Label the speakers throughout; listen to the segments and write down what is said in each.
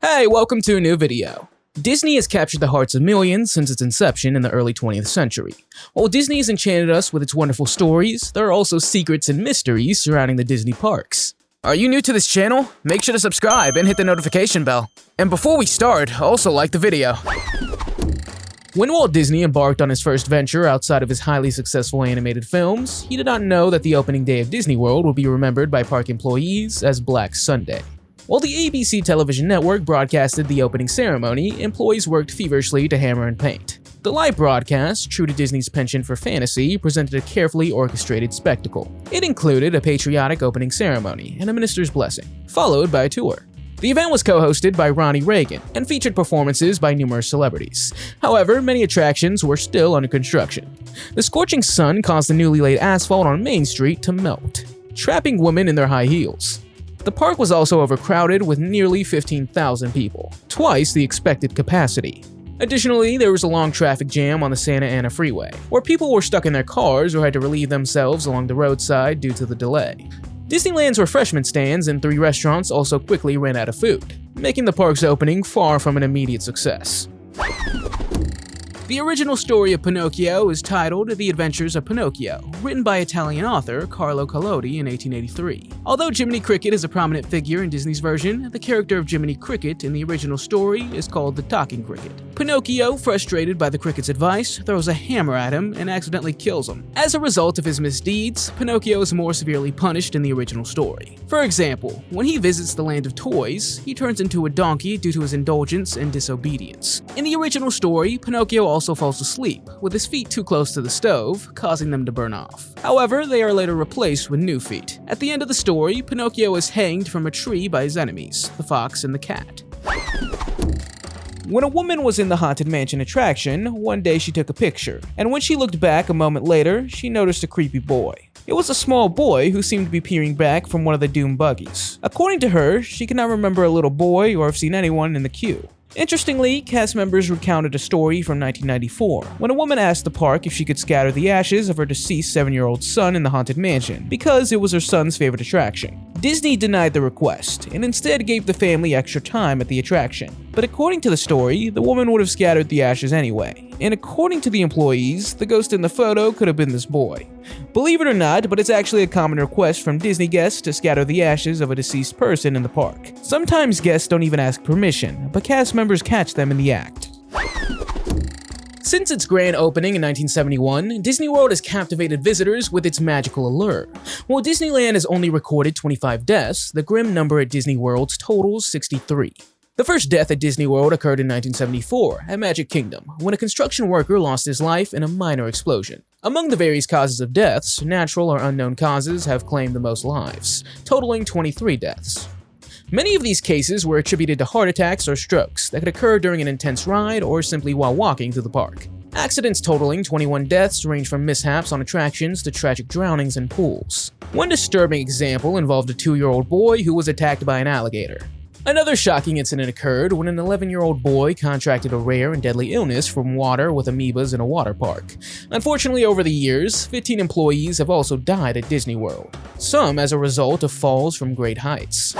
Speaker 1: Hey, welcome to a new video. Disney has captured the hearts of millions since its inception in the early 20th century. While Disney has enchanted us with its wonderful stories, there are also secrets and mysteries surrounding the Disney parks. Are you new to this channel? Make sure to subscribe and hit the notification bell. And before we start, also like the video. When Walt Disney embarked on his first venture outside of his highly successful animated films, he did not know that the opening day of Disney World would be remembered by park employees as Black Sunday. While the ABC television network broadcasted the opening ceremony, employees worked feverishly to hammer and paint. The live broadcast, true to Disney's penchant for fantasy, presented a carefully orchestrated spectacle. It included a patriotic opening ceremony and a minister's blessing, followed by a tour. The event was co-hosted by Ronnie Reagan and featured performances by numerous celebrities. However, many attractions were still under construction. The scorching sun caused the newly laid asphalt on Main Street to melt, trapping women in their high heels. The park was also overcrowded with nearly 15,000 people, twice the expected capacity. Additionally, there was a long traffic jam on the Santa Ana freeway, where people were stuck in their cars or had to relieve themselves along the roadside due to the delay. Disneyland's refreshment stands and 3 restaurants also quickly ran out of food, making the park's opening far from an immediate success. The original story of Pinocchio is titled The Adventures of Pinocchio, written by Italian author Carlo Collodi in 1883. Although Jiminy Cricket is a prominent figure in Disney's version, the character of Jiminy Cricket in the original story is called the Talking Cricket. Pinocchio, frustrated by the cricket's advice, throws a hammer at him and accidentally kills him. As a result of his misdeeds, Pinocchio is more severely punished in the original story. For example, when he visits the land of toys, he turns into a donkey due to his indulgence and disobedience. In the original story, Pinocchio also falls asleep, with his feet too close to the stove, causing them to burn off. However, they are later replaced with new feet. At the end of the story, Pinocchio is hanged from a tree by his enemies, the fox and the cat. When a woman was in the Haunted Mansion attraction, one day she took a picture, and when she looked back a moment later, she noticed a creepy boy. It was a small boy who seemed to be peering back from one of the doomed buggies. According to her, she could not remember a little boy or have seen anyone in the queue. Interestingly, cast members recounted a story from 1994, when a woman asked the park if she could scatter the ashes of her deceased 7-year-old son in the Haunted Mansion, because it was her son's favorite attraction. Disney denied the request, and instead gave the family extra time at the attraction. But according to the story, the woman would have scattered the ashes anyway. And according to the employees, the ghost in the photo could have been this boy. Believe it or not, but it's actually a common request from Disney guests to scatter the ashes of a deceased person in the park. Sometimes guests don't even ask permission, but cast members catch them in the act. Since its grand opening in 1971, Disney World has captivated visitors with its magical allure. While Disneyland has only recorded 25 deaths, the grim number at Disney World totals 63. The first death at Disney World occurred in 1974 at Magic Kingdom, when a construction worker lost his life in a minor explosion. Among the various causes of deaths, natural or unknown causes have claimed the most lives, totaling 23 deaths. Many of these cases were attributed to heart attacks or strokes that could occur during an intense ride or simply while walking through the park. Accidents totaling 21 deaths range from mishaps on attractions to tragic drownings in pools. One disturbing example involved a 2-year-old boy who was attacked by an alligator. Another shocking incident occurred when an 11-year-old boy contracted a rare and deadly illness from water with amoebas in a water park. Unfortunately, over the years, 15 employees have also died at Disney World, some as a result of falls from great heights.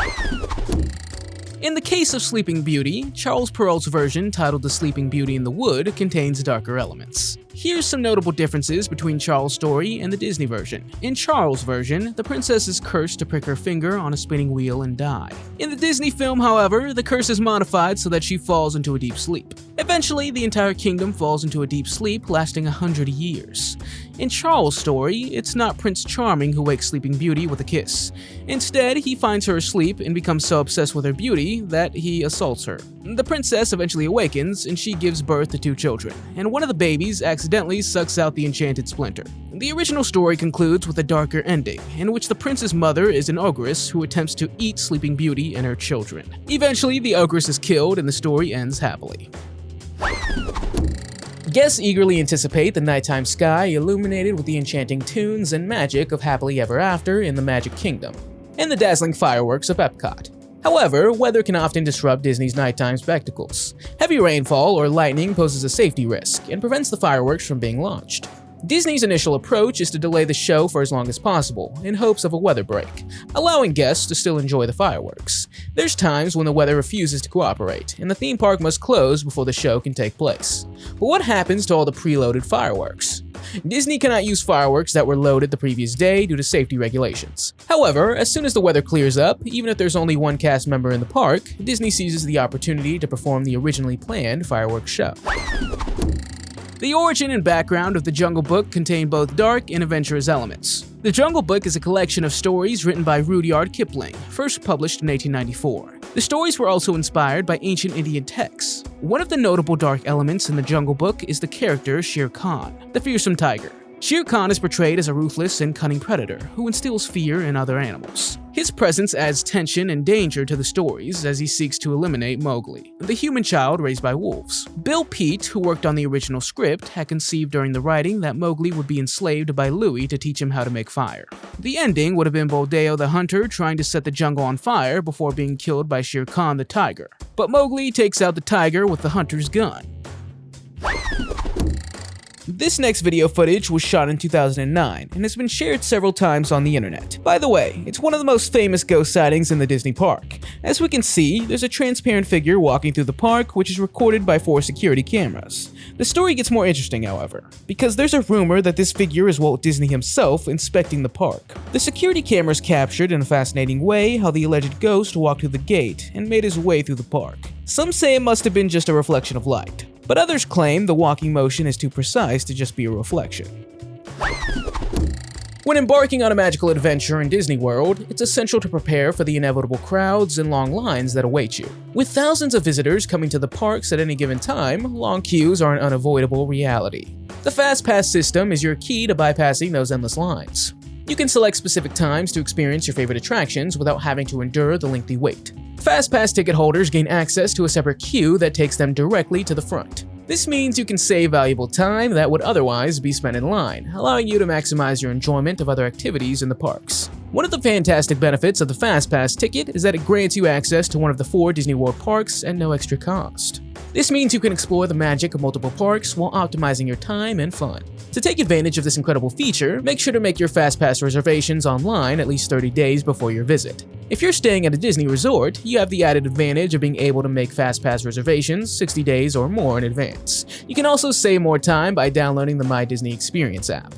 Speaker 1: In the case of Sleeping Beauty, Charles Perrault's version, titled The Sleeping Beauty in the Wood, contains darker elements. Here's some notable differences between Charles' story and the Disney version. In Charles' version, the princess is cursed to prick her finger on a spinning wheel and die. In the Disney film, however, the curse is modified so that she falls into a deep sleep. Eventually, the entire kingdom falls into a deep sleep lasting 100 years. In Charles' story, it's not Prince Charming who wakes Sleeping Beauty with a kiss. Instead, he finds her asleep and becomes so obsessed with her beauty that he assaults her. The princess eventually awakens, and she gives birth to 2 children, and one of the babies accidentally sucks out the enchanted splinter. The original story concludes with a darker ending, in which the prince's mother is an ogress who attempts to eat Sleeping Beauty and her children. Eventually, the ogress is killed, and the story ends happily. Guests eagerly anticipate the nighttime sky illuminated with the enchanting tunes and magic of Happily Ever After in the Magic Kingdom, and the dazzling fireworks of Epcot. However, weather can often disrupt Disney's nighttime spectacles. Heavy rainfall or lightning poses a safety risk and prevents the fireworks from being launched. Disney's initial approach is to delay the show for as long as possible, in hopes of a weather break, allowing guests to still enjoy the fireworks. There's times when the weather refuses to cooperate, and the theme park must close before the show can take place. But what happens to all the preloaded fireworks? Disney cannot use fireworks that were loaded the previous day due to safety regulations. However, as soon as the weather clears up, even if there's only one cast member in the park, Disney seizes the opportunity to perform the originally planned fireworks show. The origin and background of The Jungle Book contain both dark and adventurous elements. The Jungle Book is a collection of stories written by Rudyard Kipling, first published in 1894. The stories were also inspired by ancient Indian texts. One of the notable dark elements in The Jungle Book is the character Shere Khan, the fearsome tiger. Shere Khan is portrayed as a ruthless and cunning predator who instills fear in other animals. His presence adds tension and danger to the stories as he seeks to eliminate Mowgli, the human child raised by wolves. Bill Peet, who worked on the original script, had conceived during the writing that Mowgli would be enslaved by Louie to teach him how to make fire. The ending would have been Buldeo the hunter trying to set the jungle on fire before being killed by Shere Khan the tiger. But Mowgli takes out the tiger with the hunter's gun. This next video footage was shot in 2009 and has been shared several times on the internet. By the way, it's one of the most famous ghost sightings in the Disney park. As we can see, there's a transparent figure walking through the park which is recorded by 4 security cameras. The story gets more interesting, however, because there's a rumor that this figure is Walt Disney himself inspecting the park. The security cameras captured in a fascinating way how the alleged ghost walked through the gate and made his way through the park. Some say it must have been just a reflection of light, but others claim the walking motion is too precise to just be a reflection. When embarking on a magical adventure in Disney World, it's essential to prepare for the inevitable crowds and long lines that await you. With thousands of visitors coming to the parks at any given time, long queues are an unavoidable reality. The Fastpass system is your key to bypassing those endless lines. You can select specific times to experience your favorite attractions without having to endure the lengthy wait. Fastpass ticket holders gain access to a separate queue that takes them directly to the front. This means you can save valuable time that would otherwise be spent in line, allowing you to maximize your enjoyment of other activities in the parks. One of the fantastic benefits of the Fastpass ticket is that it grants you access to one of the 4 Disney World parks at no extra cost. This means you can explore the magic of multiple parks while optimizing your time and fun. To take advantage of this incredible feature, make sure to make your Fastpass reservations online at least 30 days before your visit. If you're staying at a Disney resort, you have the added advantage of being able to make Fastpass reservations 60 days or more in advance. You can also save more time by downloading the My Disney Experience app.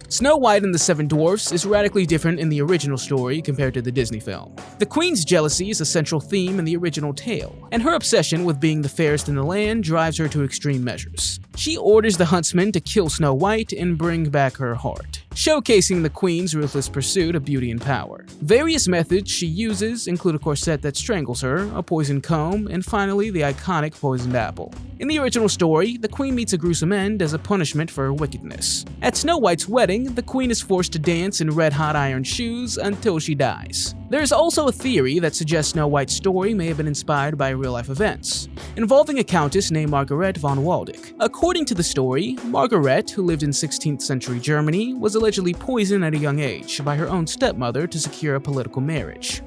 Speaker 1: Snow White and the Seven Dwarfs is radically different in the original story compared to the Disney film. The Queen's jealousy is a central theme in the original tale, and her obsession with being the fairest in the land drives her to extreme measures. She orders the huntsman to kill Snow White and bring back her heart, showcasing the Queen's ruthless pursuit of beauty and power. Various methods she uses include a corset that strangles her, a poisoned comb, and finally the iconic poisoned apple. In the original story, the Queen meets a gruesome end as a punishment for her wickedness. At Snow White's wedding, the Queen is forced to dance in red-hot iron shoes until she dies. There is also a theory that suggests Snow White's story may have been inspired by real-life events, involving a countess named Margaret von Waldeck. According to the story, Margaret, who lived in 16th century Germany, was allegedly poisoned at a young age by her own stepmother to secure a political marriage.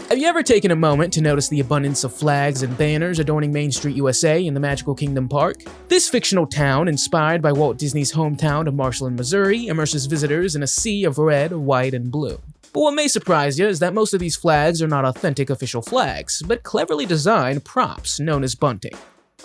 Speaker 1: Have you ever taken a moment to notice the abundance of flags and banners adorning Main Street, USA in the Magical Kingdom Park? This fictional town, inspired by Walt Disney's hometown of Marshland, Missouri, immerses visitors in a sea of red, white, and blue. But what may surprise you is that most of these flags are not authentic official flags, but cleverly designed props known as bunting.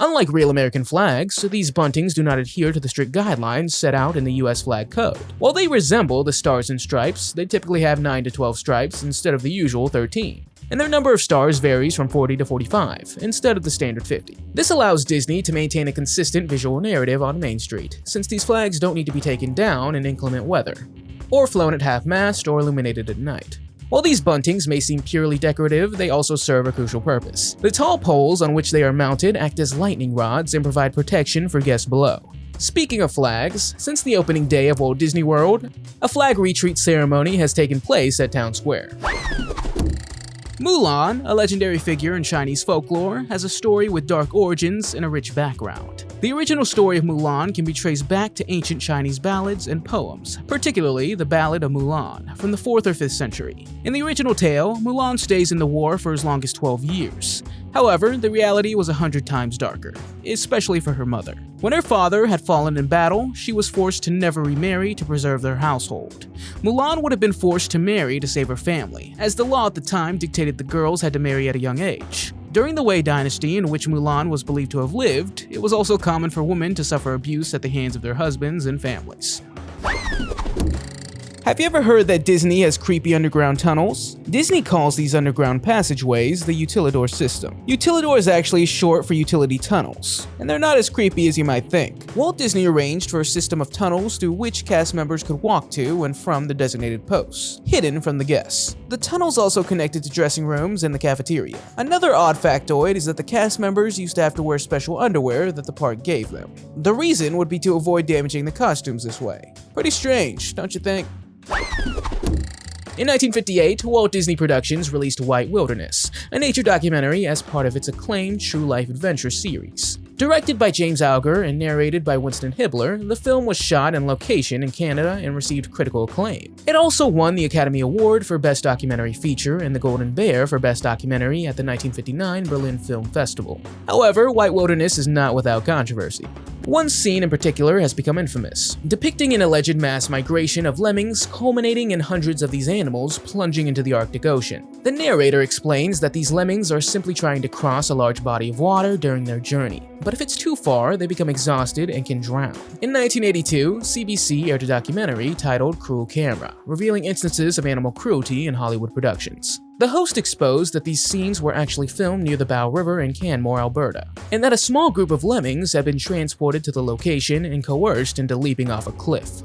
Speaker 1: Unlike real American flags, these buntings do not adhere to the strict guidelines set out in the US Flag Code. While they resemble the stars and stripes, they typically have 9 to 12 stripes instead of the usual 13. And their number of stars varies from 40 to 45, instead of the standard 50. This allows Disney to maintain a consistent visual narrative on Main Street, since these flags don't need to be taken down in inclement weather, or flown at half-mast or illuminated at night. While these buntings may seem purely decorative, they also serve a crucial purpose. The tall poles on which they are mounted act as lightning rods and provide protection for guests below. Speaking of flags, since the opening day of Walt Disney World, a flag retreat ceremony has taken place at Town Square. Mulan, a legendary figure in Chinese folklore, has a story with dark origins and a rich background. The original story of Mulan can be traced back to ancient Chinese ballads and poems, particularly the Ballad of Mulan from the 4th or 5th century. In the original tale, Mulan stays in the war for as long as 12 years. However, the reality was 100 times darker, especially for her mother. When her father had fallen in battle, she was forced to never remarry to preserve their household. Mulan would have been forced to marry to save her family, as the law at the time dictated the girls had to marry at a young age. During the Wei dynasty in which Mulan was believed to have lived, it was also common for women to suffer abuse at the hands of their husbands and families. Have you ever heard that Disney has creepy underground tunnels? Disney calls these underground passageways the utilidor system. Utilidor is actually short for utility tunnels, and they're not as creepy as you might think. Walt Disney arranged for a system of tunnels through which cast members could walk to and from the designated posts, hidden from the guests. The tunnels also connected to dressing rooms and the cafeteria. Another odd factoid is that the cast members used to have to wear special underwear that the park gave them. The reason would be to avoid damaging the costumes this way. Pretty strange, don't you think? In 1958, Walt Disney Productions released White Wilderness, a nature documentary as part of its acclaimed True Life Adventure series. Directed by James Alger and narrated by Winston Hibler, the film was shot on location in Canada and received critical acclaim. It also won the Academy Award for Best Documentary Feature and the Golden Bear for Best Documentary at the 1959 Berlin Film Festival. However, White Wilderness is not without controversy. One scene in particular has become infamous, depicting an alleged mass migration of lemmings culminating in hundreds of these animals plunging into the Arctic Ocean. The narrator explains that these lemmings are simply trying to cross a large body of water during their journey, but if it's too far, they become exhausted and can drown. In 1982, CBC aired a documentary titled Cruel Camera, revealing instances of animal cruelty in Hollywood productions. The host exposed that these scenes were actually filmed near the Bow River in Canmore, Alberta, and that a small group of lemmings had been transported to the location and coerced into leaping off a cliff.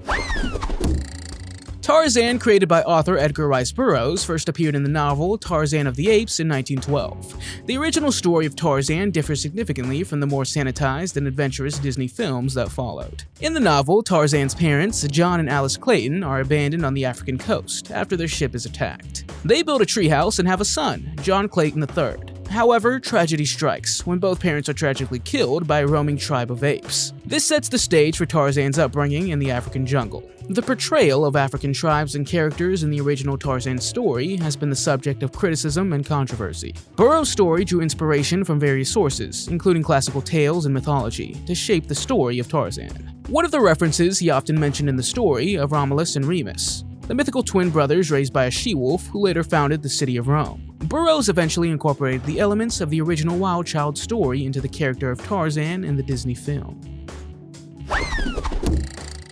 Speaker 1: Tarzan, created by author Edgar Rice Burroughs, first appeared in the novel Tarzan of the Apes in 1912. The original story of Tarzan differs significantly from the more sanitized and adventurous Disney films that followed. In the novel, Tarzan's parents, John and Alice Clayton, are abandoned on the African coast after their ship is attacked. They build a treehouse and have a son, John Clayton III. However, tragedy strikes when both parents are tragically killed by a roaming tribe of apes. This sets the stage for Tarzan's upbringing in the African jungle. The portrayal of African tribes and characters in the original Tarzan story has been the subject of criticism and controversy. Burroughs' story drew inspiration from various sources, including classical tales and mythology, to shape the story of Tarzan. One of the references he often mentioned in the story of Romulus and Remus, the mythical twin brothers raised by a she-wolf who later founded the city of Rome. Burroughs eventually incorporated the elements of the original Wild Child story into the character of Tarzan in the Disney film.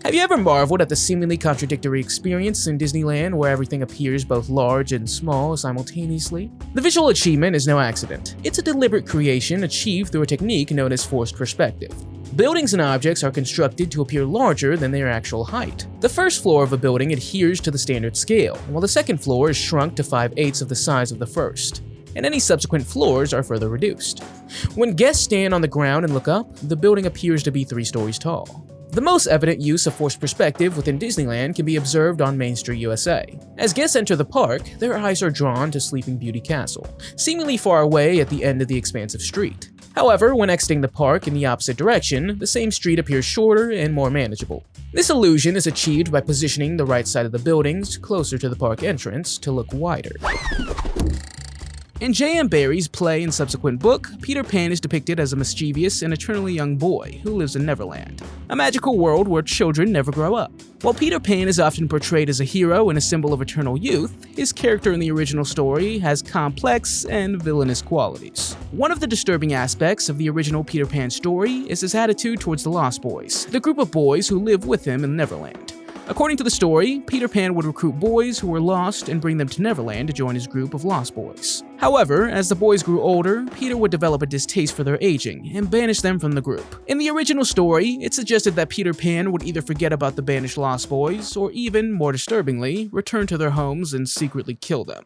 Speaker 1: Have you ever marveled at the seemingly contradictory experience in Disneyland where everything appears both large and small simultaneously? The visual achievement is no accident. It's a deliberate creation achieved through a technique known as forced perspective. Buildings and objects are constructed to appear larger than their actual height. The first floor of a building adheres to the standard scale, while the second floor is shrunk to 5/8 of the size of the first, and any subsequent floors are further reduced. When guests stand on the ground and look up, the building appears to be 3 stories tall. The most evident use of forced perspective within Disneyland can be observed on Main Street, USA. As guests enter the park, their eyes are drawn to Sleeping Beauty Castle, seemingly far away at the end of the expansive street. However, when exiting the park in the opposite direction, the same street appears shorter and more manageable. This illusion is achieved by positioning the right side of the buildings closer to the park entrance to look wider. In J.M. Barrie's play and subsequent book, Peter Pan is depicted as a mischievous and eternally young boy who lives in Neverland, a magical world where children never grow up. While Peter Pan is often portrayed as a hero and a symbol of eternal youth, his character in the original story has complex and villainous qualities. One of the disturbing aspects of the original Peter Pan story is his attitude towards the Lost Boys, the group of boys who live with him in Neverland. According to the story, Peter Pan would recruit boys who were lost and bring them to Neverland to join his group of lost boys. However, as the boys grew older, Peter would develop a distaste for their aging and banish them from the group. In the original story, it suggested that Peter Pan would either forget about the banished lost boys or even, more disturbingly, return to their homes and secretly kill them.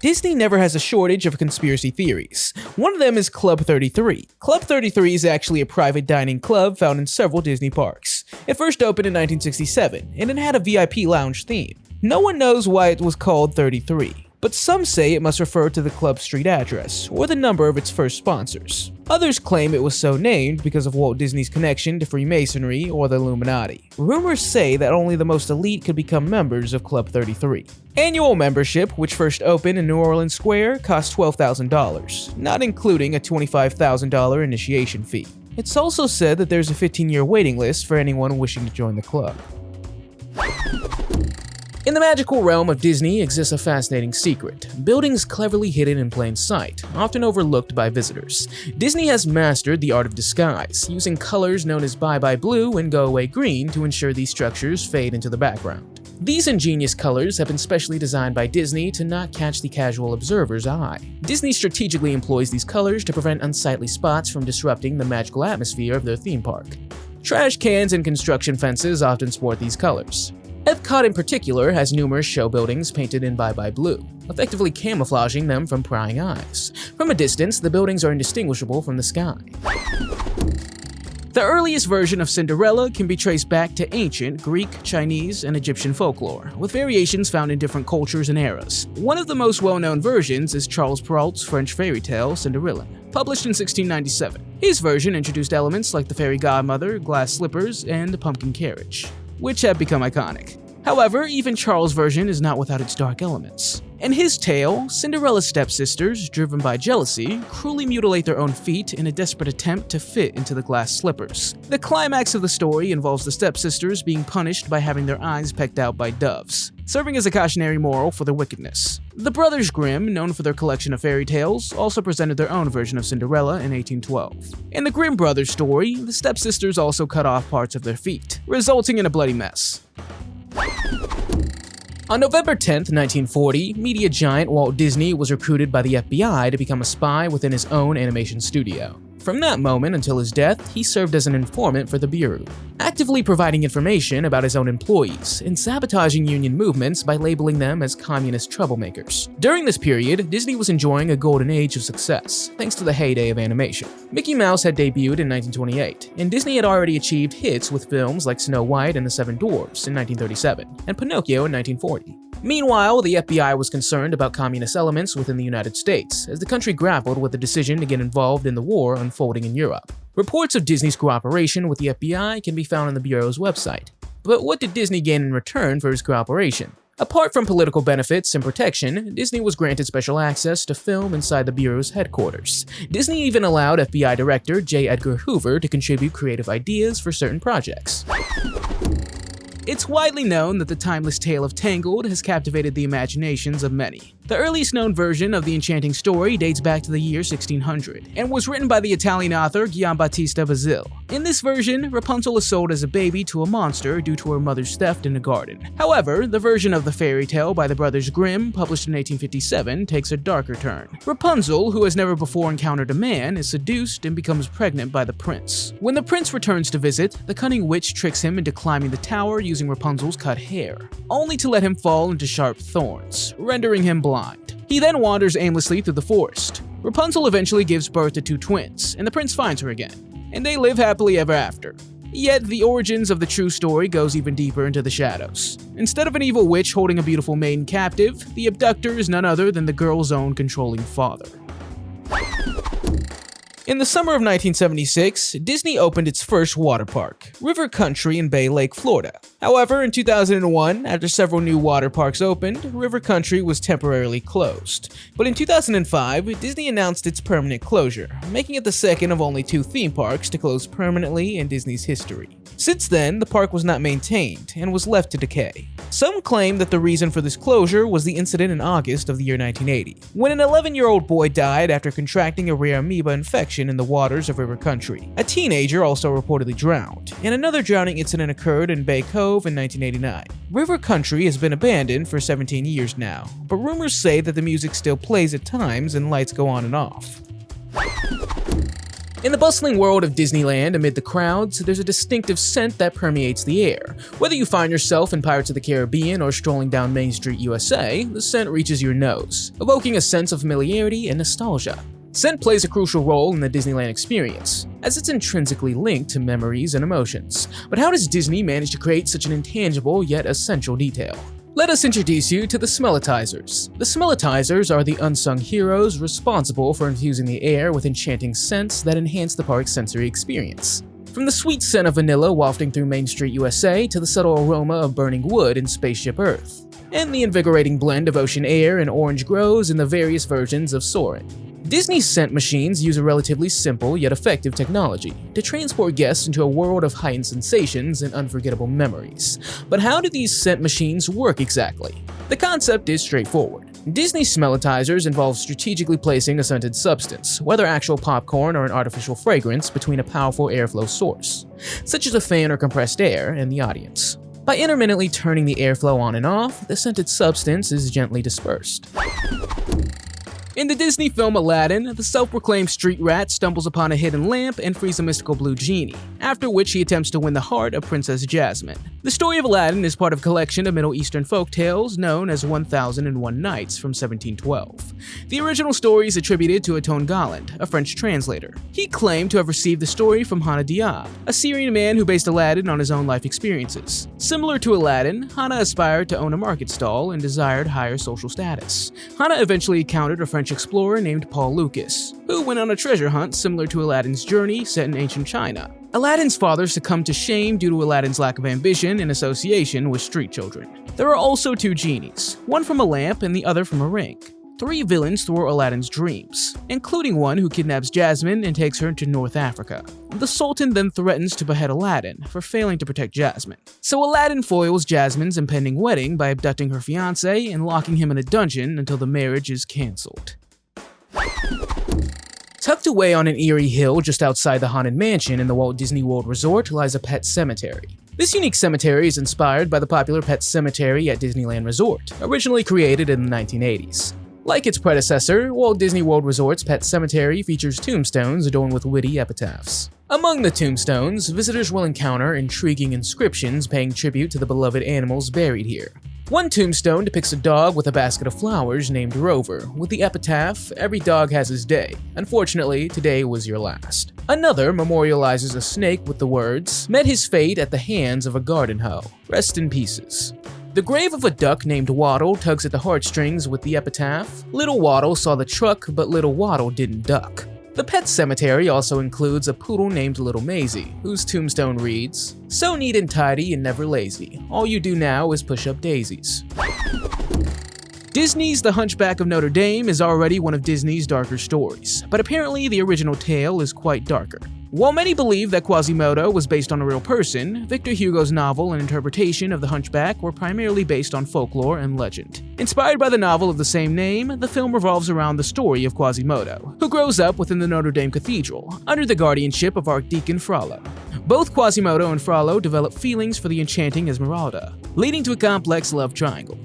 Speaker 1: Disney never has a shortage of conspiracy theories. One of them is Club 33. Club 33 is actually a private dining club found in several Disney parks. It first opened in 1967, and it had a VIP lounge theme. No one knows why it was called 33, but some say it must refer to the club's street address, or the number of its first sponsors. Others claim it was so named because of Walt Disney's connection to Freemasonry or the Illuminati. Rumors say that only the most elite could become members of Club 33. Annual membership, which first opened in New Orleans Square, cost $12,000, not including a $25,000 initiation fee. It's also said that there's a 15-year waiting list for anyone wishing to join the club. In the magical realm of Disney exists a fascinating secret: buildings cleverly hidden in plain sight, often overlooked by visitors. Disney has mastered the art of disguise, using colors known as bye-bye blue and go-away green to ensure these structures fade into the background. These ingenious colors have been specially designed by Disney to not catch the casual observer's eye. Disney strategically employs these colors to prevent unsightly spots from disrupting the magical atmosphere of their theme park. Trash cans and construction fences often sport these colors. Epcot in particular has numerous show buildings painted in bye-bye blue, effectively camouflaging them from prying eyes. From a distance, the buildings are indistinguishable from the sky. The earliest version of Cinderella can be traced back to ancient Greek, Chinese, and Egyptian folklore, with variations found in different cultures and eras. One of the most well-known versions is Charles Perrault's French fairy tale Cinderella, published in 1697. His version introduced elements like the fairy godmother, glass slippers, and the pumpkin carriage, which have become iconic. However, even Charles' version is not without its dark elements. In his tale, Cinderella's stepsisters, driven by jealousy, cruelly mutilate their own feet in a desperate attempt to fit into the glass slippers. The climax of the story involves the stepsisters being punished by having their eyes pecked out by doves, serving as a cautionary moral for their wickedness. The Brothers Grimm, known for their collection of fairy tales, also presented their own version of Cinderella in 1812. In the Grimm brothers story, the stepsisters also cut off parts of their feet, resulting in a bloody mess. On November 10, 1940, media giant Walt Disney was recruited by the FBI to become a spy within his own animation studio. From that moment until his death, he served as an informant for the Bureau, actively providing information about his own employees and sabotaging union movements by labeling them as communist troublemakers. During this period, Disney was enjoying a golden age of success, thanks to the heyday of animation. Mickey Mouse had debuted in 1928, and Disney had already achieved hits with films like Snow White and the Seven Dwarfs in 1937, and Pinocchio in 1940. Meanwhile, the FBI was concerned about communist elements within the United States, as the country grappled with the decision to get involved in the war unfolding in Europe. Reports of Disney's cooperation with the FBI can be found on the Bureau's website. But what did Disney gain in return for his cooperation? Apart from political benefits and protection, Disney was granted special access to film inside the Bureau's headquarters. Disney even allowed FBI Director J. Edgar Hoover to contribute creative ideas for certain projects. It's widely known that the timeless tale of Tangled has captivated the imaginations of many. The earliest known version of the enchanting story dates back to the year 1600 and was written by the Italian author Giambattista Basile. In this version, Rapunzel is sold as a baby to a monster due to her mother's theft in a garden. However, the version of the fairy tale by the Brothers Grimm, published in 1857, takes a darker turn. Rapunzel, who has never before encountered a man, is seduced and becomes pregnant by the prince. When the prince returns to visit, the cunning witch tricks him into climbing the tower using Rapunzel's cut hair, only to let him fall into sharp thorns, rendering him blind. He then wanders aimlessly through the forest. Rapunzel eventually gives birth to two twins, and the prince finds her again, and they live happily ever after. Yet, the origins of the true story goes even deeper into the shadows. Instead of an evil witch holding a beautiful maiden captive, the abductor is none other than the girl's own controlling father. In the summer of 1976, Disney opened its first water park, River Country in Bay Lake, Florida. However, in 2001, after several new water parks opened, River Country was temporarily closed. But in 2005, Disney announced its permanent closure, making it the second of only 2 theme parks to close permanently in Disney's history. Since then, the park was not maintained and was left to decay. Some claim that the reason for this closure was the incident in August of the year 1980, when an 11-year-old boy died after contracting a rare amoeba infection in the waters of River Country. A teenager also reportedly drowned, and another drowning incident occurred in Bay Cove in 1989. River Country has been abandoned for 17 years now, but rumors say that the music still plays at times and lights go on and off. In the bustling world of Disneyland, amid the crowds, there's a distinctive scent that permeates the air. Whether you find yourself in Pirates of the Caribbean or strolling down Main Street, USA, the scent reaches your nose, evoking a sense of familiarity and nostalgia. Scent plays a crucial role in the Disneyland experience, as it's intrinsically linked to memories and emotions. But how does Disney manage to create such an intangible yet essential detail? Let us introduce you to the Smellitizers. The Smellitizers are the unsung heroes responsible for infusing the air with enchanting scents that enhance the park's sensory experience. From the sweet scent of vanilla wafting through Main Street, USA, to the subtle aroma of burning wood in Spaceship Earth, and the invigorating blend of ocean air and orange grows in the various versions of Soarin'. Disney's scent machines use a relatively simple yet effective technology to transport guests into a world of heightened sensations and unforgettable memories. But how do these scent machines work exactly? The concept is straightforward. Disney's Smellitizers involve strategically placing a scented substance, whether actual popcorn or an artificial fragrance, between a powerful airflow source, such as a fan or compressed air, and the audience. By intermittently turning the airflow on and off, the scented substance is gently dispersed. In the Disney film Aladdin, the self-proclaimed street rat stumbles upon a hidden lamp and frees a mystical blue genie, after which he attempts to win the heart of Princess Jasmine. The story of Aladdin is part of a collection of Middle Eastern folk tales known as 1001 Nights from 1712. The original story is attributed to Antoine Galland, a French translator. He claimed to have received the story from Hannah Diab, a Syrian man who based Aladdin on his own life experiences. Similar to Aladdin, Hannah aspired to own a market stall and desired higher social status. Hannah eventually encountered a French explorer named Paul Lucas, who went on a treasure hunt similar to Aladdin's journey set in ancient China. Aladdin's father succumbed to shame due to Aladdin's lack of ambition and association with street children. There are also two genies, one from a lamp and the other from a ring. Three villains thwart Aladdin's dreams, including one who kidnaps Jasmine and takes her to North Africa. The Sultan then threatens to behead Aladdin for failing to protect Jasmine. So Aladdin foils Jasmine's impending wedding by abducting her fiancé and locking him in a dungeon until the marriage is cancelled. Tucked away on an eerie hill just outside the Haunted Mansion in the Walt Disney World Resort lies a pet cemetery. This unique cemetery is inspired by the popular Pet Cemetery at Disneyland Resort, originally created in the 1980s. Like its predecessor, Walt Disney World Resort's Pet Cemetery features tombstones adorned with witty epitaphs. Among the tombstones, visitors will encounter intriguing inscriptions paying tribute to the beloved animals buried here. One tombstone depicts a dog with a basket of flowers named Rover, with the epitaph, "Every dog has his day. Unfortunately, today was your last." Another memorializes a snake with the words, "Met his fate at the hands of a garden hoe. Rest in pieces." The grave of a duck named Waddle tugs at the heartstrings with the epitaph, "Little Waddle saw the truck, but little Waddle didn't duck." The pet cemetery also includes a poodle named Little Maisie, whose tombstone reads, "So neat and tidy and never lazy. All you do now is push up daisies." Disney's The Hunchback of Notre Dame is already one of Disney's darker stories, but apparently the original tale is quite darker. While many believe that Quasimodo was based on a real person, Victor Hugo's novel and interpretation of the Hunchback were primarily based on folklore and legend. Inspired by the novel of the same name, the film revolves around the story of Quasimodo, who grows up within the Notre Dame Cathedral, under the guardianship of Archdeacon Frollo. Both Quasimodo and Frollo develop feelings for the enchanting Esmeralda, leading to a complex love triangle.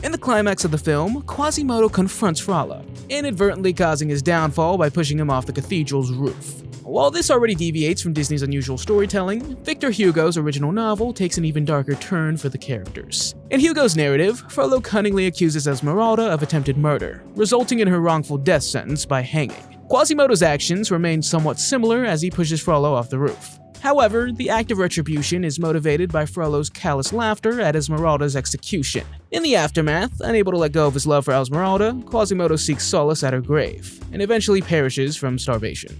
Speaker 1: In the climax of the film, Quasimodo confronts Frollo, inadvertently causing his downfall by pushing him off the cathedral's roof. While this already deviates from Disney's unusual storytelling, Victor Hugo's original novel takes an even darker turn for the characters. In Hugo's narrative, Frollo cunningly accuses Esmeralda of attempted murder, resulting in her wrongful death sentence by hanging. Quasimodo's actions remain somewhat similar as he pushes Frollo off the roof. However, the act of retribution is motivated by Frollo's callous laughter at Esmeralda's execution. In the aftermath, unable to let go of his love for Esmeralda, Quasimodo seeks solace at her grave, and eventually perishes from starvation.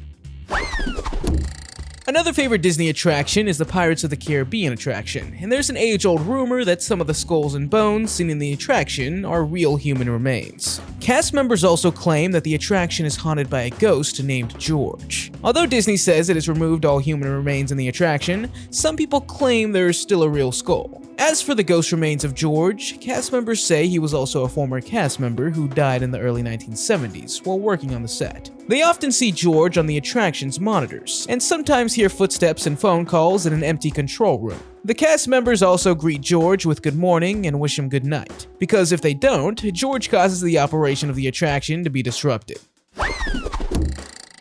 Speaker 1: Another favorite Disney attraction is the Pirates of the Caribbean attraction, and there's an age-old rumor that some of the skulls and bones seen in the attraction are real human remains. Cast members also claim that the attraction is haunted by a ghost named George. Although Disney says it has removed all human remains in the attraction, some people claim there is still a real skull. As for the ghost remains of George, cast members say he was also a former cast member who died in the early 1970s while working on the set. They often see George on the attraction's monitors, and sometimes hear footsteps and phone calls in an empty control room. The cast members also greet George with good morning and wish him good night, because if they don't, George causes the operation of the attraction to be disrupted.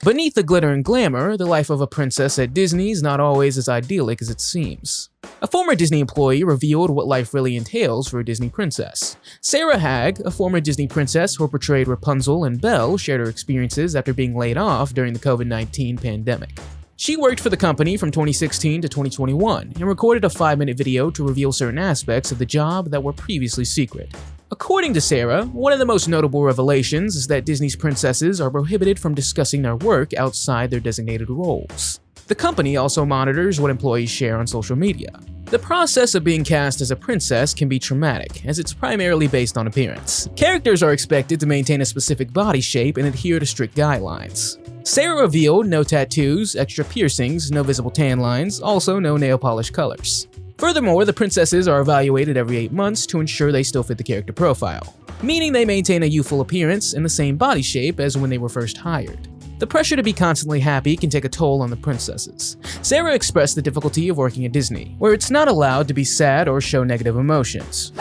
Speaker 1: Beneath the glitter and glamour, the life of a princess at Disney is not always as idyllic as it seems. A former Disney employee revealed what life really entails for a Disney princess. Sarah Hagg, a former Disney princess who portrayed Rapunzel and Belle, shared her experiences after being laid off during the COVID-19 pandemic. She worked for the company from 2016 to 2021 and recorded a 5-minute video to reveal certain aspects of the job that were previously secret. According to Sarah, one of the most notable revelations is that Disney's princesses are prohibited from discussing their work outside their designated roles. The company also monitors what employees share on social media. The process of being cast as a princess can be traumatic, as it's primarily based on appearance. Characters are expected to maintain a specific body shape and adhere to strict guidelines. Sarah revealed no tattoos, extra piercings, no visible tan lines, also no nail polish colors. Furthermore, the princesses are evaluated every 8 months to ensure they still fit the character profile, meaning they maintain a youthful appearance and the same body shape as when they were first hired. The pressure to be constantly happy can take a toll on the princesses. Sarah expressed the difficulty of working at Disney, where it's not allowed to be sad or show negative emotions.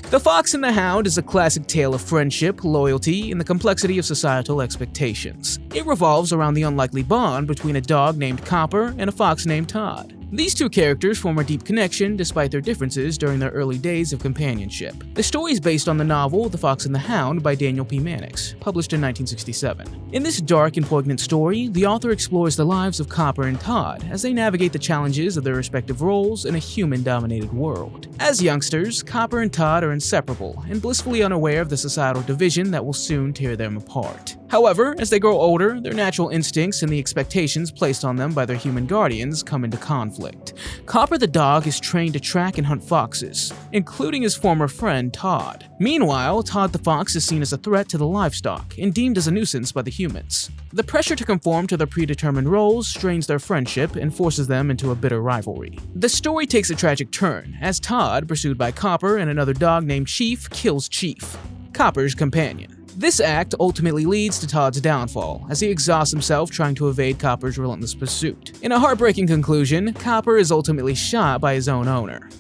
Speaker 1: The Fox and the Hound is a classic tale of friendship, loyalty, and the complexity of societal expectations. It revolves around the unlikely bond between a dog named Copper and a fox named Todd. These two characters form a deep connection despite their differences during their early days of companionship. The story is based on the novel The Fox and the Hound by Daniel P. Mannix, published in 1967. In this dark and poignant story, the author explores the lives of Copper and Todd as they navigate the challenges of their respective roles in a human-dominated world. As youngsters, Copper and Todd are inseparable and blissfully unaware of the societal division that will soon tear them apart. However, as they grow older, their natural instincts and the expectations placed on them by their human guardians come into conflict. Copper the dog is trained to track and hunt foxes, including his former friend Todd. Meanwhile, Todd the fox is seen as a threat to the livestock and deemed as a nuisance by the humans. The pressure to conform to their predetermined roles strains their friendship and forces them into a bitter rivalry. The story takes a tragic turn as Todd, pursued by Copper and another dog named Chief, kills Chief, Copper's companion. This act ultimately leads to Todd's downfall, as he exhausts himself trying to evade Copper's relentless pursuit. In a heartbreaking conclusion, Copper is ultimately shot by his own owner.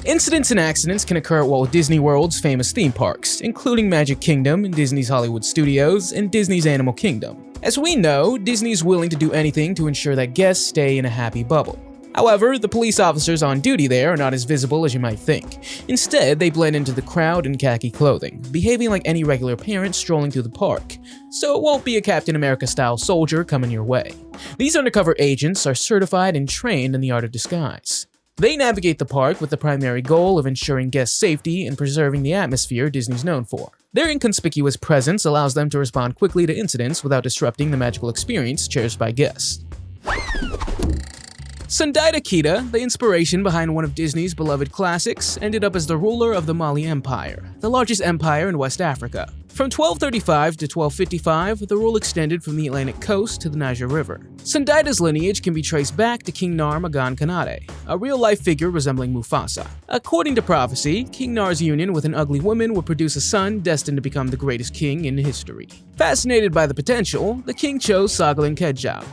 Speaker 1: Incidents and accidents can occur at Walt Disney World's famous theme parks, including Magic Kingdom, Disney's Hollywood Studios, and Disney's Animal Kingdom. As we know, Disney's willing to do anything to ensure that guests stay in a happy bubble. However, the police officers on duty there are not as visible as you might think. Instead, they blend into the crowd in khaki clothing, behaving like any regular parent strolling through the park, so it won't be a Captain America-style soldier coming your way. These undercover agents are certified and trained in the art of disguise. They navigate the park with the primary goal of ensuring guest safety and preserving the atmosphere Disney's known for. Their inconspicuous presence allows them to respond quickly to incidents without disrupting the magical experience cherished by guests. Sundiata Keita, the inspiration behind one of Disney's beloved classics, ended up as the ruler of the Mali Empire, the largest empire in West Africa. From 1235 to 1255, the rule extended from the Atlantic coast to the Niger River. Sundiata's lineage can be traced back to King Nar Magan Kanade, a real-life figure resembling Mufasa. According to prophecy, King Nar's union with an ugly woman would produce a son destined to become the greatest king in history. Fascinated by the potential, the king chose Sagalin Kedjau,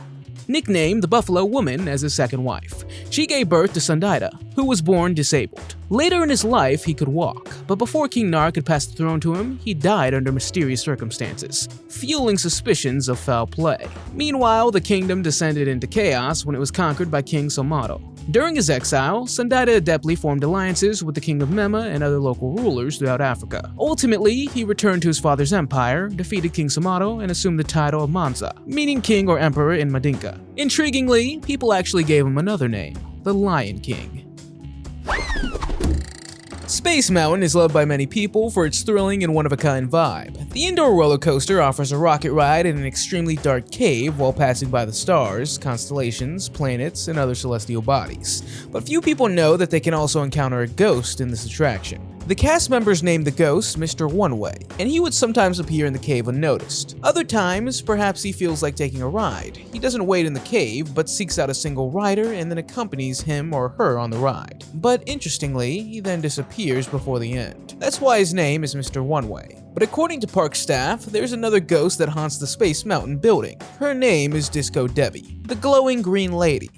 Speaker 1: nicknamed the Buffalo Woman, as his second wife. She gave birth to Sundiata, who was born disabled. Later in his life, he could walk, but before King Nar could pass the throne to him, he died under mysterious circumstances, fueling suspicions of foul play. Meanwhile, the kingdom descended into chaos when it was conquered by King Somato. During his exile, Sundiata adeptly formed alliances with the King of Mema and other local rulers throughout Africa. Ultimately, he returned to his father's empire, defeated King Somato, and assumed the title of Mansa, meaning king or emperor in Mandinka. Intriguingly, people actually gave him another name, the Lion King. Space Mountain is loved by many people for its thrilling and one-of-a-kind vibe. The indoor roller coaster offers a rocket ride in an extremely dark cave while passing by the stars, constellations, planets, and other celestial bodies. But few people know that they can also encounter a ghost in this attraction. The cast members named the ghost Mr. One-Way, and he would sometimes appear in the cave unnoticed. Other times, perhaps he feels like taking a ride. He doesn't wait in the cave, but seeks out a single rider and then accompanies him or her on the ride. But interestingly, he then disappears before the end. That's why his name is Mr. One-Way. But according to park staff, there's another ghost that haunts the Space Mountain building. Her name is Disco Debbie, the glowing green lady.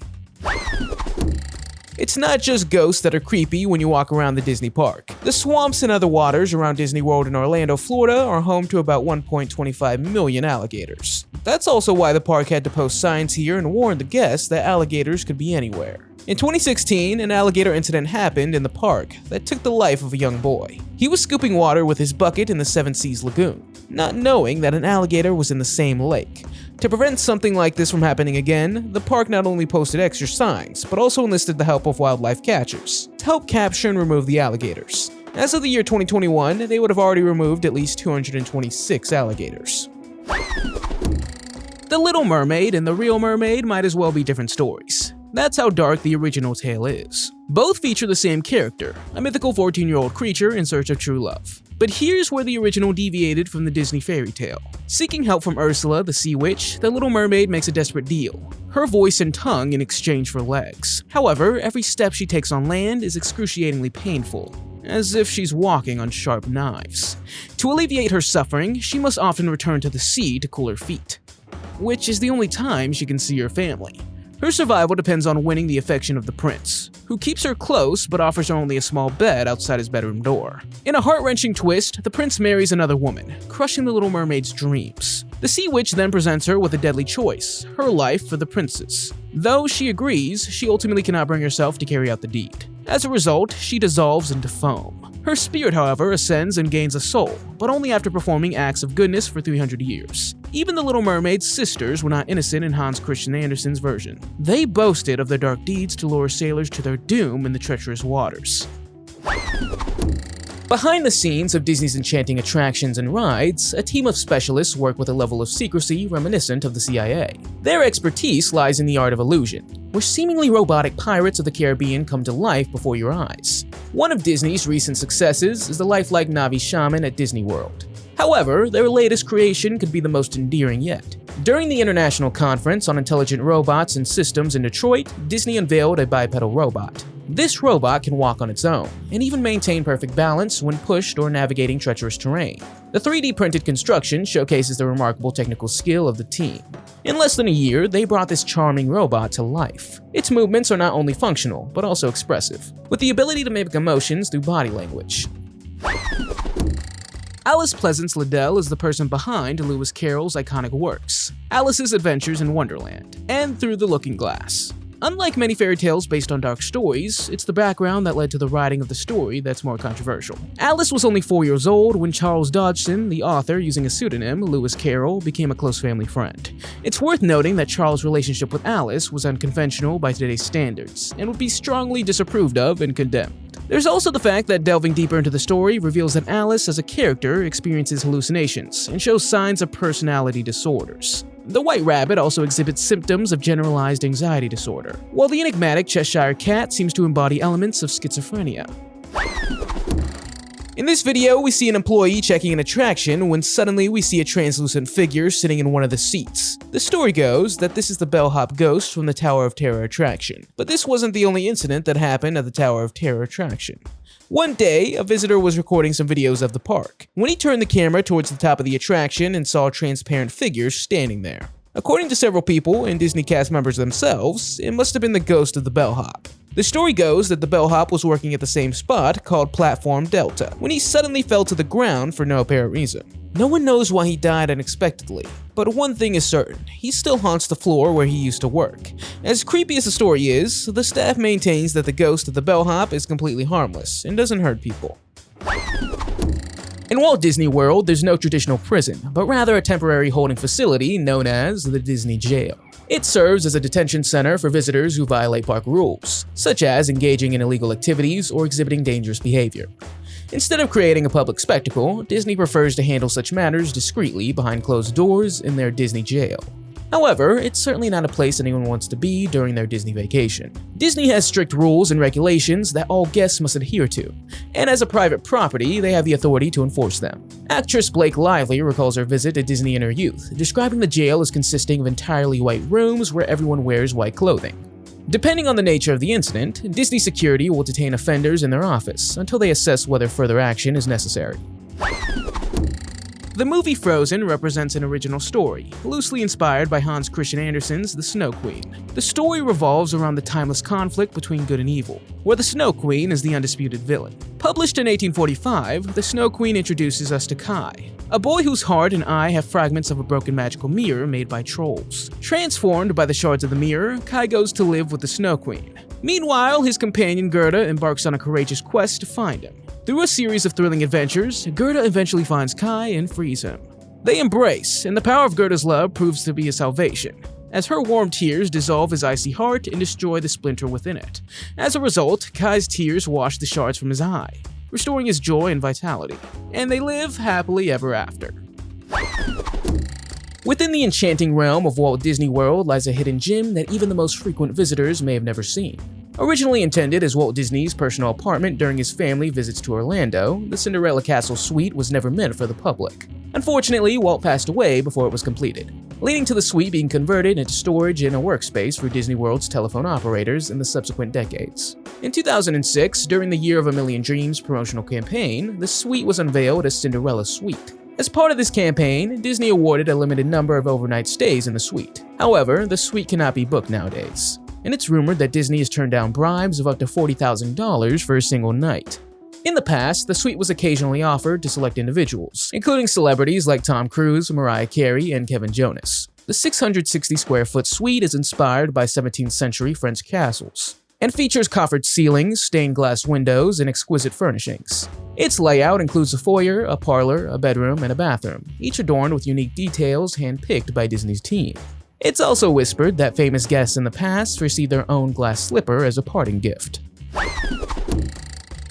Speaker 1: It's not just ghosts that are creepy when you walk around the Disney park. The swamps and other waters around Disney World in Orlando, Florida are home to about 1.25 million alligators. That's also why the park had to post signs here and warn the guests that alligators could be anywhere. In 2016, an alligator incident happened in the park that took the life of a young boy. He was scooping water with his bucket in the Seven Seas Lagoon, not knowing that an alligator was in the same lake. To prevent something like this from happening again, the park not only posted extra signs, but also enlisted the help of wildlife catchers to help capture and remove the alligators. As of the year 2021, they would have already removed at least 226 alligators. The Little Mermaid and the Real Mermaid might as well be different stories. That's how dark the original tale is. Both feature the same character, a mythical 14-year-old creature in search of true love. But here's where the original deviated from the Disney fairy tale. Seeking help from Ursula, the sea witch, the Little Mermaid makes a desperate deal: her voice and tongue in exchange for legs. However, every step she takes on land is excruciatingly painful, as if she's walking on sharp knives. To alleviate her suffering, she must often return to the sea to cool her feet, which is the only time she can see her family. Her survival depends on winning the affection of the prince, who keeps her close but offers her only a small bed outside his bedroom door. In a heart-wrenching twist, the prince marries another woman, crushing the Little Mermaid's dreams. The sea witch then presents her with a deadly choice: her life for the prince's. Though she agrees, she ultimately cannot bring herself to carry out the deed. As a result, she dissolves into foam. Her spirit, however, ascends and gains a soul, but only after performing acts of goodness for 300 years. Even the Little Mermaid's sisters were not innocent in Hans Christian Andersen's version. They boasted of their dark deeds to lure sailors to their doom in the treacherous waters. Behind the scenes of Disney's enchanting attractions and rides, a team of specialists work with a level of secrecy reminiscent of the CIA. Their expertise lies in the art of illusion, where seemingly robotic pirates of the Caribbean come to life before your eyes. One of Disney's recent successes is the lifelike Navi Shaman at Disney World. However, their latest creation could be the most endearing yet. During the International Conference on Intelligent Robots and Systems in Detroit, Disney unveiled a bipedal robot. This robot can walk on its own, and even maintain perfect balance when pushed or navigating treacherous terrain. The 3D printed construction showcases the remarkable technical skill of the team. In less than a year, they brought this charming robot to life. Its movements are not only functional, but also expressive, with the ability to mimic emotions through body language. Alice Pleasance Liddell is the person behind Lewis Carroll's iconic works, Alice's Adventures in Wonderland, and Through the Looking Glass. Unlike many fairy tales based on dark stories, it's the background that led to the writing of the story that's more controversial. Alice was only 4 years old when Charles Dodgson, the author, using a pseudonym, Lewis Carroll, became a close family friend. It's worth noting that Charles' relationship with Alice was unconventional by today's standards, and would be strongly disapproved of and condemned. There's also the fact that delving deeper into the story reveals that Alice as a character experiences hallucinations and shows signs of personality disorders. The White Rabbit also exhibits symptoms of generalized anxiety disorder, while the enigmatic Cheshire Cat seems to embody elements of schizophrenia. In this video, we see an employee checking an attraction when suddenly we see a translucent figure sitting in one of the seats. The story goes that this is the Bellhop ghost from the Tower of Terror attraction, but this wasn't the only incident that happened at the Tower of Terror attraction. One day, a visitor was recording some videos of the park, when he turned the camera towards the top of the attraction and saw transparent figures standing there. According to several people and Disney cast members themselves, it must have been the ghost of the Bellhop. The story goes that the Bellhop was working at the same spot called Platform Delta when he suddenly fell to the ground for no apparent reason. No one knows why he died unexpectedly, but one thing is certain: he still haunts the floor where he used to work. As creepy as the story is, the staff maintains that the ghost of the Bellhop is completely harmless and doesn't hurt people. In Walt Disney World, there's no traditional prison, but rather a temporary holding facility known as the Disney Jail. It serves as a detention center for visitors who violate park rules, such as engaging in illegal activities or exhibiting dangerous behavior. Instead of creating a public spectacle, Disney prefers to handle such matters discreetly behind closed doors in their Disney Jail. However, it's certainly not a place anyone wants to be during their Disney vacation. Disney has strict rules and regulations that all guests must adhere to, and as a private property, they have the authority to enforce them. Actress Blake Lively recalls her visit to Disney in her youth, describing the jail as consisting of entirely white rooms where everyone wears white clothing. Depending on the nature of the incident, Disney security will detain offenders in their office until they assess whether further action is necessary. The movie Frozen represents an original story, loosely inspired by Hans Christian Andersen's The Snow Queen. The story revolves around the timeless conflict between good and evil, where the Snow Queen is the undisputed villain. Published in 1845, The Snow Queen introduces us to Kai, a boy whose heart and eye have fragments of a broken magical mirror made by trolls. Transformed by the shards of the mirror, Kai goes to live with the Snow Queen, Meanwhile, his companion Gerda embarks on a courageous quest to find him. Through a series of thrilling adventures, Gerda eventually finds Kai and frees him. They embrace, and the power of Gerda's love proves to be his salvation, as her warm tears dissolve his icy heart and destroy the splinter within it. As a result, Kai's tears wash the shards from his eye, restoring his joy and vitality, and they live happily ever after. Within the enchanting realm of Walt Disney World lies a hidden gem that even the most frequent visitors may have never seen. Originally intended as Walt Disney's personal apartment during his family visits to Orlando, the Cinderella Castle Suite was never meant for the public. Unfortunately, Walt passed away before it was completed, leading to the suite being converted into storage and a workspace for Disney World's telephone operators in the subsequent decades. In 2006, during the Year of a Million Dreams promotional campaign, the suite was unveiled as Cinderella Suite. As part of this campaign, Disney awarded a limited number of overnight stays in the suite. However, the suite cannot be booked nowadays, and it's rumored that Disney has turned down bribes of up to $40,000 for a single night. In the past, the suite was occasionally offered to select individuals, including celebrities like Tom Cruise, Mariah Carey, and Kevin Jonas. The 660-square-foot suite is inspired by 17th century French castles, and features coffered ceilings, stained glass windows, and exquisite furnishings. Its layout includes a foyer, a parlor, a bedroom, and a bathroom, each adorned with unique details handpicked by Disney's team. It's also whispered that famous guests in the past received their own glass slipper as a parting gift.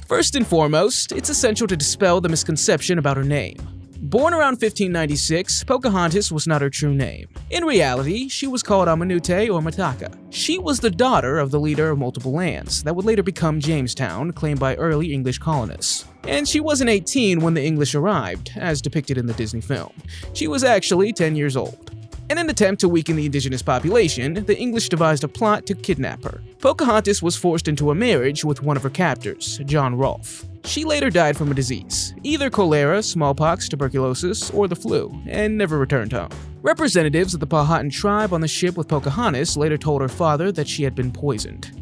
Speaker 1: First and foremost, it's essential to dispel the misconception about her name. Born around 1596, Pocahontas was not her true name. In reality, she was called Amanute or Mataka. She was the daughter of the leader of multiple lands that would later become Jamestown, claimed by early English colonists. And she wasn't 18 when the English arrived, as depicted in the Disney film. She was actually 10 years old. In an attempt to weaken the indigenous population, the English devised a plot to kidnap her. Pocahontas was forced into a marriage with one of her captors, John Rolfe. She later died from a disease, either cholera, smallpox, tuberculosis, or the flu, and never returned home. Representatives of the Powhatan tribe on the ship with Pocahontas later told her father that she had been poisoned.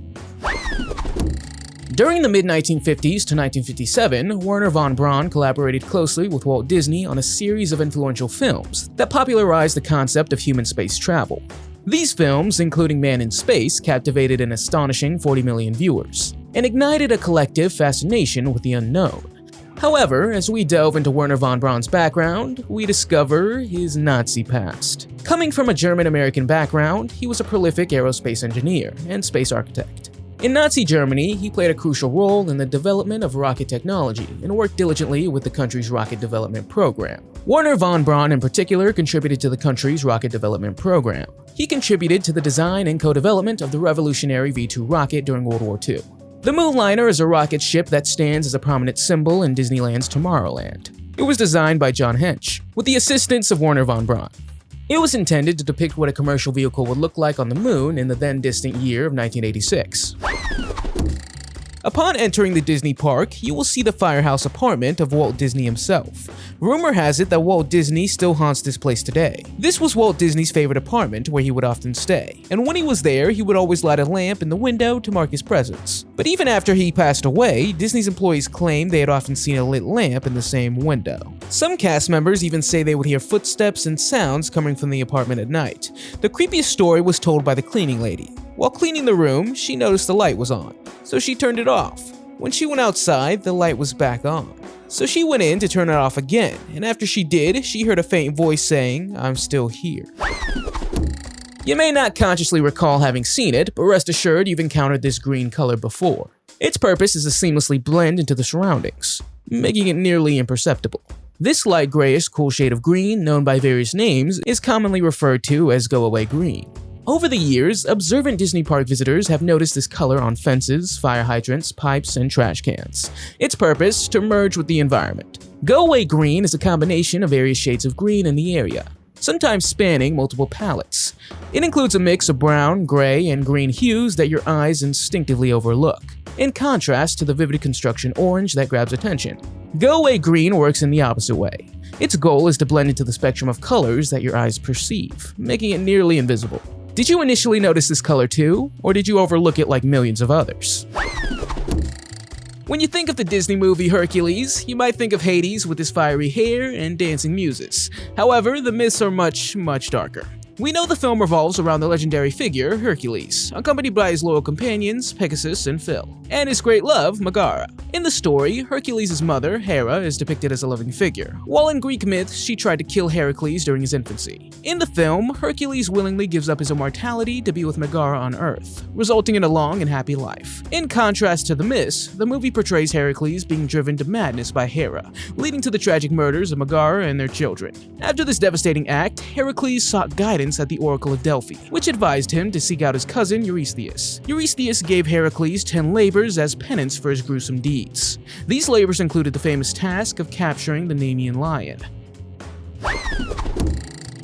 Speaker 1: During the mid-1950s to 1957, Wernher von Braun collaborated closely with Walt Disney on a series of influential films that popularized the concept of human space travel. These films, including Man in Space, captivated an astonishing 40 million viewers, and ignited a collective fascination with the unknown. However, as we delve into Wernher von Braun's background, we discover his Nazi past. Coming from a German-American background, he was a prolific aerospace engineer and space architect. In Nazi Germany, he played a crucial role in the development of rocket technology and worked diligently with the country's rocket development program. Wernher von Braun in particular contributed to the country's rocket development program. He contributed to the design and co-development of the revolutionary V-2 rocket during World War II. The Moonliner is a rocket ship that stands as a prominent symbol in Disneyland's Tomorrowland. It was designed by John Hench, with the assistance of Wernher von Braun. It was intended to depict what a commercial vehicle would look like on the moon in the then-distant year of 1986. Upon entering the Disney park, you will see the Firehouse Apartment of Walt Disney himself. Rumor has it that Walt Disney still haunts this place today. This was Walt Disney's favorite apartment where he would often stay, and when he was there, he would always light a lamp in the window to mark his presence. But even after he passed away, Disney's employees claimed they had often seen a lit lamp in the same window. Some cast members even say they would hear footsteps and sounds coming from the apartment at night. The creepiest story was told by the cleaning lady. While cleaning the room, she noticed the light was on, so she turned it off. When she went outside, the light was back on. So she went in to turn it off again, and after she did, she heard a faint voice saying, "I'm still here." You may not consciously recall having seen it, but rest assured you've encountered this green color before. Its purpose is to seamlessly blend into the surroundings, making it nearly imperceptible. This light grayish cool shade of green, known by various names, is commonly referred to as go-away green. Over the years, observant Disney park visitors have noticed this color on fences, fire hydrants, pipes, and trash cans. Its purpose, to merge with the environment. Go-away green is a combination of various shades of green in the area, sometimes spanning multiple palettes. It includes a mix of brown, gray, and green hues that your eyes instinctively overlook, in contrast to the vivid construction orange that grabs attention. Go-away green works in the opposite way. Its goal is to blend into the spectrum of colors that your eyes perceive, making it nearly invisible. Did you initially notice this color too, or did you overlook it like millions of others? When you think of the Disney movie Hercules, you might think of Hades with his fiery hair and dancing muses. However, the myths are much, much darker. We know the film revolves around the legendary figure Hercules, accompanied by his loyal companions Pegasus and Phil, and his great love Megara. In the story, Hercules' mother, Hera, is depicted as a loving figure, while in Greek myths she tried to kill Heracles during his infancy. In the film, Hercules willingly gives up his immortality to be with Megara on Earth, resulting in a long and happy life. In contrast to the myths, the movie portrays Heracles being driven to madness by Hera, leading to the tragic murders of Megara and their children. After this devastating act, Heracles sought guidance at the Oracle of Delphi, which advised him to seek out his cousin Eurystheus. Eurystheus gave Heracles 10 labors as penance for his gruesome deeds. These labors included the famous task of capturing the Nemean lion.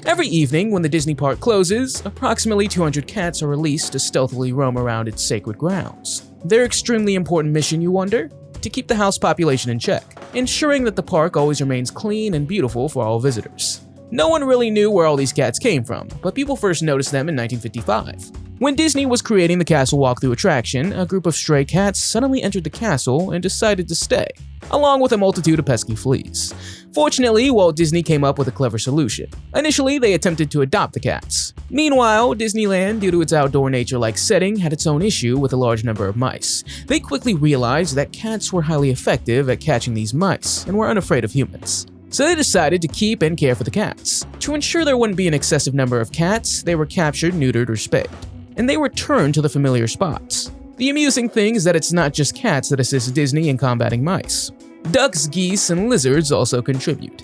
Speaker 1: Every evening, when the Disney park closes, approximately 200 cats are released to stealthily roam around its sacred grounds. Their extremely important mission, you wonder? To keep the house population in check, ensuring that the park always remains clean and beautiful for all visitors. No one really knew where all these cats came from, but people first noticed them in 1955. When Disney was creating the castle walkthrough attraction, a group of stray cats suddenly entered the castle and decided to stay, along with a multitude of pesky fleas. Fortunately, Walt Disney came up with a clever solution. Initially, they attempted to adopt the cats. Meanwhile, Disneyland, due to its outdoor nature-like setting, had its own issue with a large number of mice. They quickly realized that cats were highly effective at catching these mice and were unafraid of humans. So they decided to keep and care for the cats. To ensure there wouldn't be an excessive number of cats, they were captured, neutered, or spayed, and they returned to the familiar spots. The amusing thing is that it's not just cats that assist Disney in combating mice. Ducks, geese, and lizards also contribute.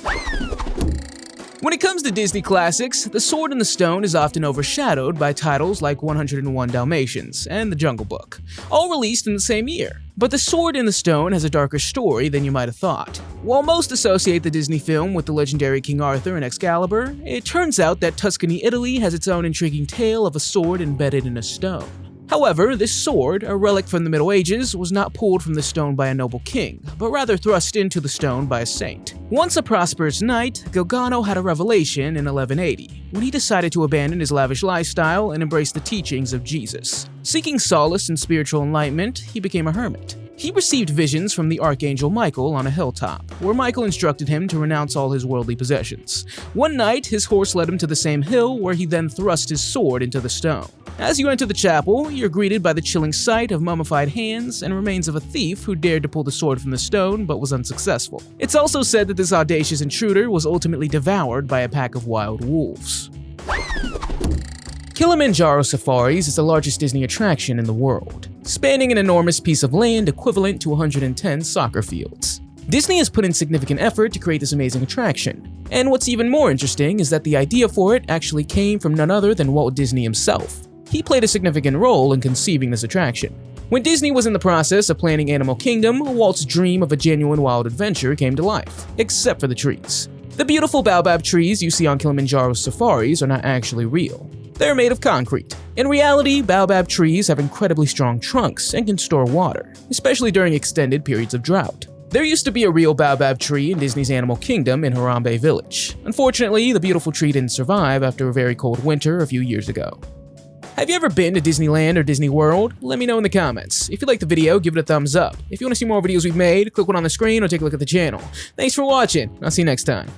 Speaker 1: When it comes to Disney classics, The Sword in the Stone is often overshadowed by titles like 101 Dalmatians and The Jungle Book, all released in the same year. But The Sword in the Stone has a darker story than you might have thought. While most associate the Disney film with the legendary King Arthur and Excalibur, it turns out that Tuscany, Italy has its own intriguing tale of a sword embedded in a stone. However, this sword, a relic from the Middle Ages, was not pulled from the stone by a noble king, but rather thrust into the stone by a saint. Once a prosperous knight, Galgano had a revelation in 1180, when he decided to abandon his lavish lifestyle and embrace the teachings of Jesus. Seeking solace and spiritual enlightenment, he became a hermit. He received visions from the Archangel Michael on a hilltop, where Michael instructed him to renounce all his worldly possessions. One night, his horse led him to the same hill, where he then thrust his sword into the stone. As you enter the chapel, you're greeted by the chilling sight of mummified hands and remains of a thief who dared to pull the sword from the stone but was unsuccessful. It's also said that this audacious intruder was ultimately devoured by a pack of wild wolves. Kilimanjaro Safaris is the largest Disney attraction in the world, spanning an enormous piece of land equivalent to 110 soccer fields. Disney has put in significant effort to create this amazing attraction, and what's even more interesting is that the idea for it actually came from none other than Walt Disney himself. He played a significant role in conceiving this attraction. When Disney was in the process of planning Animal Kingdom, Walt's dream of a genuine wild adventure came to life, except for the trees. The beautiful baobab trees you see on Kilimanjaro Safaris are not actually real. They're made of concrete. In reality, baobab trees have incredibly strong trunks and can store water, especially during extended periods of drought. There used to be a real baobab tree in Disney's Animal Kingdom in Harambe Village. Unfortunately, the beautiful tree didn't survive after a very cold winter a few years ago. Have you ever been to Disneyland or Disney World? Let me know in the comments. If you liked the video, give it a thumbs up. If you want to see more videos we've made, click one on the screen or take a look at the channel. Thanks for watching. I'll see you next time.